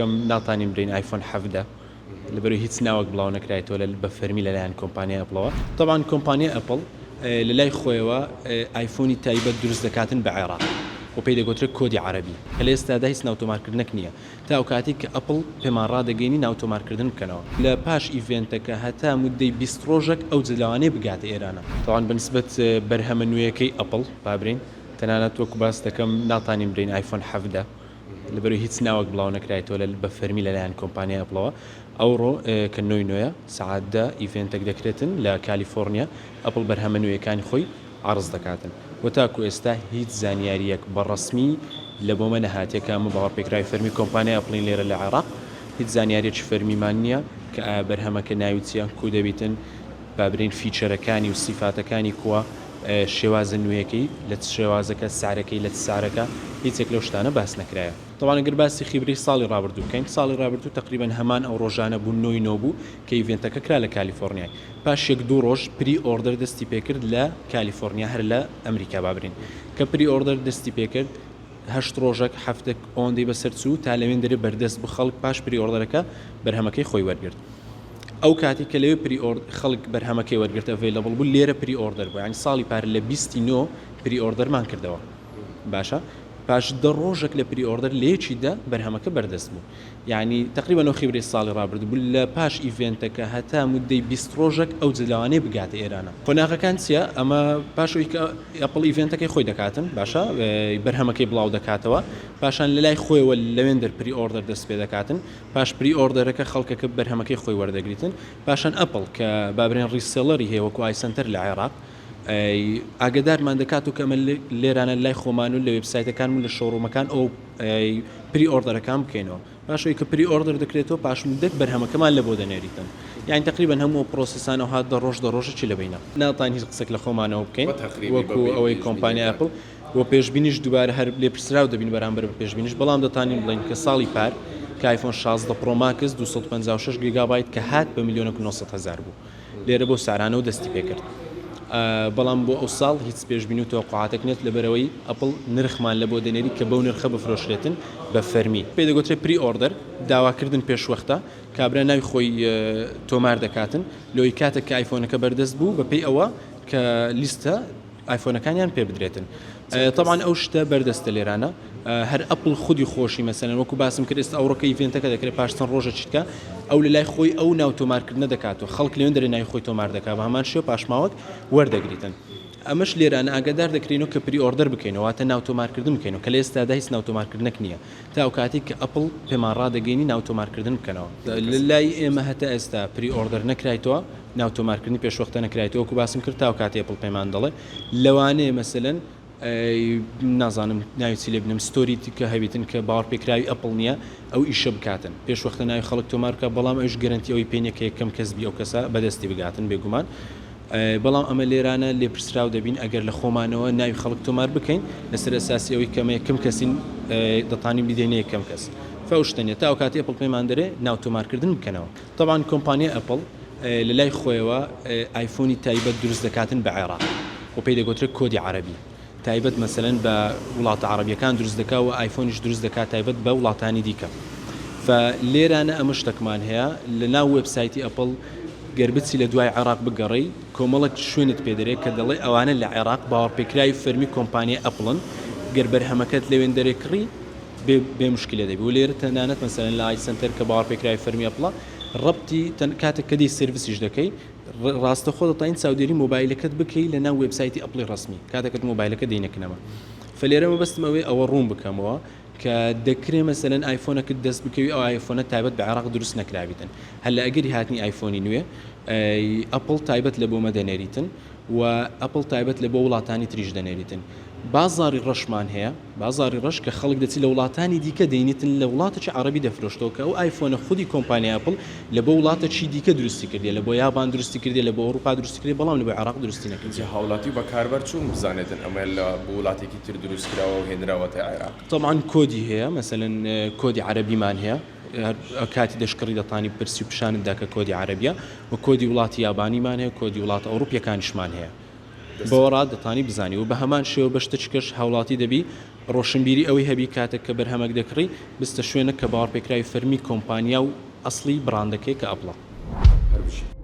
ناتانیم برین آیفون 17 لبروی هیچ ناوک بلاو نکرایت ولی بفرمی لایان کمپانی اپل. طبعا کمپانی اپل لای خویوا آیفونی تایبەت دروست دەکاتن بە عێراق و پێی دەگوترێت کۆدی عەرەبی کە لە ئێستادا هیچ ناوتۆمارکردنێک نییە تا ئەو کاتی کە ئەپڵ پێمان ڕادەگەینی ناوتۆمارکردن بکەنەوە لە پاش ئیڤێنتەکە هەتا مودەی 20 ڕۆژێک ئەو جلەوانەی بگاتە ئێرانە. طبعا بنسبەت بەرهەمە نوێیەکەی ئەپڵ بابرین تەنانەت وەکو باس دەکەم ناتانیم برین آیفۆن 17 لەبەروی هیچ ناوک بڵاو نەکرایەوە لە بەفەرمی لەلایەن کۆمپانیای ئەپڵەوە. ئەوڕۆ کە نوێە سعاددا ئیڤێنتێک دەکرێتن لە کالیفۆرنیا ئەپڵ بەرهەمە نوێیەکانی خۆی عرض دەکاتن و تاکو ئێستا هیچ زانیاریەک بەڕەسمی لە بۆمە نەهاتێکە ئەمە باوەڕپێکراوی فەرمی کۆمپانیای ئەپڵین لێرە لە عێراق هیچ زانیاریەکی فەرمیمان نییە کە بەرهەمەکە ناوی چیان کو دەبیتن بابرین فیچەرەکانی و سیفاتەکانی کووە شێوازە نوێیەکەی لە شێوازەکە سارەکەی لە سارەکە هیچێک لەو شتانە باس نەکرایە. طبعا ئەگەر باسی خیبری ساڵی ڕابردوو بکەین ساڵی ڕابردوو تقریبا هەمان ئەو ڕۆژانە بوو نۆی نۆبوو کە ئیڤێنتەکە کرا لە کالیفۆرنیای پاش یەک دوو ڕۆژ پری ئۆردەر دەستی پێکرد لە کالیفۆرنیا هەر لە ئەمریکا بابرین کە پری ئۆردەر دەستی پێکرد هەشت ڕۆژێک هەفتێک ئەوەندەی بەسەر چوو تا لەوێن دەرێ بەردەست بخەڵک پاش پری ئۆردەرەکە بەرهەمەکەی خۆی وەرگرت. ئەو کاتی کە لەوێ پری خەڵک بەرهەمەکەی وەرگرتە ئەڤیلەبڵ بوو لێرە پری ئۆردەر بوو یعنی ساڵی پارە لە 29 پری ئۆردەرمان کردەوە باشە پاش دە ڕۆژێک لە پری ئۆردەر لێچیدا بەرهەمەکە بەردەست بوو یعنی تقریبا ئەو خیبری ساڵی ڕابردوو بوو لە پاش ئیڤێنتەکە هەتا مودەی 20 ڕۆژێک ئەو جلەوانەی بگاتە ئێرانە. قۆناغەکان چییە؟ ئەمە پاشەوەی کە ئەپڵ ئیڤێنتەکەی خۆی دەکاتن باشە بەرهەمەکەی بڵاو دەکاتەوە پاشان لە لای خۆیەوە لەوێن دەر پری ئۆردەر دەست پێ دەکاتن پاش پری ئۆردەرەکە خەڵکەکە بەرهەمەکەی خۆی وەردەگریتن پاشان ئەپڵ کە بابرێن ڕیسێلەری هەیە وەکو ئایسەنتەر لە عێراق ئاگدارمان دەکات و کەمە لێرانە لای خۆمان و لە وێبسایتەکانمون لە شۆڕومەکان ئەو پری ئۆردەرەکان بکەینەوە پاشەوەی کە پری ئۆردەر دەکرێتەوە پاش مدەت بەرهەمەکەمان لە بۆ دەنێریتن یعنی تقریبا هەموو پرۆسسانە هات دە ڕۆژی لە بینە ناتان هیچ قسەك لە خۆمانەوە بکەین وەکو ئەوەی کۆمپانیای ئەپڵ و پێشبینیش دووبارە هەر لێ پرسراو دەبین بەرامبەر بە پێشبینیش بەڵام دەتانین بڵین کە ساڵی پار کە آیفۆن 16 پرۆ ماکس 256 گیگابایت کە هات بە 1,900,000 بوو لێرە بۆ سارانەوە دەستی پێکرد. بەڵام بۆ ئەو ساڵ هیچ پێشبینی و تەوقعاتێک نێت لەبەرەوەی ئەپڵ نرخمان لە بۆ دەنێری کە بەو نرخە بفرۆشرێتن بە فەرمی پێی دەگوترێت پری ئۆردەر داواکردن پێشوەختە کابرا ناوی خۆی تۆمار دەکاتن لەوەی کاتێک کە ئایفۆنەکە بەردەست بوو بەپێی ئەوە کە لیستە ئایفۆنەکانیان پێ بدرێتن. طبعا ئەو شتە بەردەستە لێرانە هەر ئەپڵ خودی خۆشی مەسەلەن وەکو باسم کرد ئێستا ئەوڕۆکە ئیڤێنتەکە دەکرێت پاش چەند ڕۆژە چیتکە ئەو لە لای خۆی ئەو ناوتۆمارکردنە دەکاتەوە خەڵک لێن دەرێ ناوی خۆی تۆمار دەکات بە هەمان شێوە پاشماوەک وەردەگریتن. ئەمەش لێرانە ئاگادار دەکرێنەوە کە پری ئۆردەر بکەینەوە تا ناوتۆمارکردن بکەینەوە کە لە ئێستادا هیچ ناوتۆمارکردنێک نییە تا ئەو کاتی کە ئەپڵ پێمان ڕادەگەینی ناوتۆمارکردن بکەنەوە. لە لای ئێمە هەتا ئێستا پری ئۆردەر نەکرایتەوە ناوتۆمارکردنی پێشوەختە نەکرایتەوە وەکو باسم کرد تا ئەو کاتی ئەپڵ پێمان دەڵێ لەوانەیە مەسەلەن نازانم ناوی چی لێ بنم ستۆریتی کە هەبیتن کە باوەڕپێکراوی ئەپڵ نییە ئەو ئیشە بکاتن پێشوەختە ناوی خەڵک تۆمار بکە بەڵام ئەوش گەرنتی ئەوی پێنیەکە یەکەم کەسبی ئەو کەسە بەدەستی بگاتن بێگومان بەڵام ئەمە لێرانە لێ پرسراو دەبین ئەگەر لە خۆمانەوە ناوی خەڵک تۆمار بکەین لەسەر ئەساسی ئەوەی کەمە یەکەم کەسین دەتانی بدەینە یەکەم کەس فەوشتنێت تا ئەو کاتی ئەپڵ پێمان دەرێ ناوتۆمارکردن بکەنەوە. طبعا کۆمپانیای ئەپڵ لە لای خۆیەوە ئایفۆنی تایبەت دروست دەکاتن بە عێراق و پێی دەگوترێت کۆدی عەرەبی تایبەت مەسەلەن بە وڵاتە عەرەبیەکان دروست دەکات و ئایفۆنیش دروست دەکات تایبەت بە وڵاتانی دیکە. فلێرانە ئەمە شتێکمان هەیە لە ناو وێبسایتی ئەپڵ گەربچی لە دوای عێراق بگەڕی کۆمەڵک شوێنت پێدەرێت کە دەڵێ ئەوانە لە عێراق باوەڕپێکراوی فەرمی کۆمپانیای ئەپڵن گەر بەرهەمەکەت لەوێن دەرێ کڕی بێ مشکلە دەبی و لێرە تەنانەت مەسەلەن لە ئایسەنتەر کە باوەڕپێکراوی فەرمی ئەپڵە ڕەبتی کاتێک کە دی سرویسیش دەکەی ڕاستەخۆ دەتاین چاودێری مۆبایلەکەت بکەی لە ناو وێبسایتی ئەپڵی ڕسمی کاتێکت مۆبایلەکە دەینەکەنەوە فلێرە مەبەستم ئەوەی ئەوە ڕوون بکەمەوە کە دەکرێت مەسەلەن ئایفۆنەکەت دەست بکەوی ئەو ئایفۆنە تایبەت بە عێراق دروست نەکراویتن هەلا ئەگەری هاتنی ئایفۆنی نوێ ئەپڵ تایبەت لە بۆمە دەنێریتن و ئەپڵ تایبەت لە بۆ وڵاتانی تریش دەنێریتن بازاری ڕەشمان هەیە بازاری ڕەش کە خەڵک دەچی لە وڵاتانی دیکە دەینێتن لە وڵاتێکی عەرەبی دەفرۆشتەوە کە ئەو ئایفۆنە خودی کۆمپانیای ئەپڵ لە بۆ وڵاتێکی دیکە دروستی کردی لە بۆ یابان دروستی کردی لە بۆ ئەوروپا دروستی کردی بەڵام لە بۆ عێراق دروستی نەکردی هاوڵاتی بەکاربەر چوون بزانێتن ئەمە لە بۆ وڵاتێکی تر دروست کراوە و هێنراوەتە عێراق. طبعا کۆدی هەیە مەسەلەن کۆدی عەرەبیمان هەیە کاتی دەشکڕی دەتانی پرسی و پیشانتدا کە کۆدی عەرەبیە و کۆدی وڵاتی یابانیمان هەیە کۆدی وڵاتە ئەوروپیەکانیشمان هەیە بەوەڕات دەتانی بزانی و بە هەمان شێوە بەشتەچکەش هاوڵاتی دەبی ڕۆشنبیری ئەوەی هەبی کاتێک کە بەرهەمەک دەکڕی بستە شوێنە کە باوەڕپێکراوی فەرمی کۆمپانیا و ئەسلی براندەکەی کە ئەپڵە هەر بشی